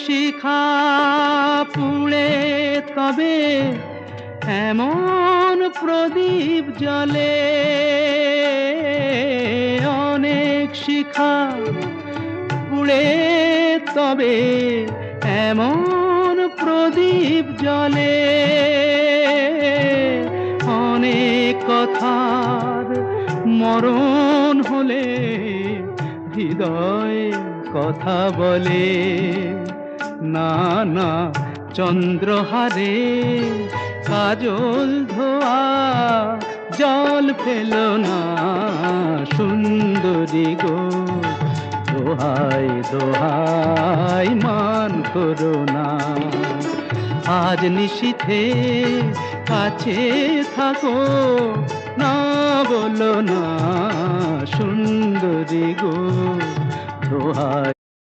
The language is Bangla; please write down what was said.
শিখা পুড়ে তবে এমন প্রদীপ জ্বলে, অনেক শিখা পুড়ে তবে এমন প্রদীপ জ্বলে, অনেক কথার মরণ হলে হৃদয় কথা বলে। না না চন্দ্রহারে কাজল ধোয়া জল ফেলো না সুন্দরী গো, দোহাই দোহাই মান করো না। আজ নিশীথে কাছে থাকো, না বলো না সুন্দরী গো, দোহাই।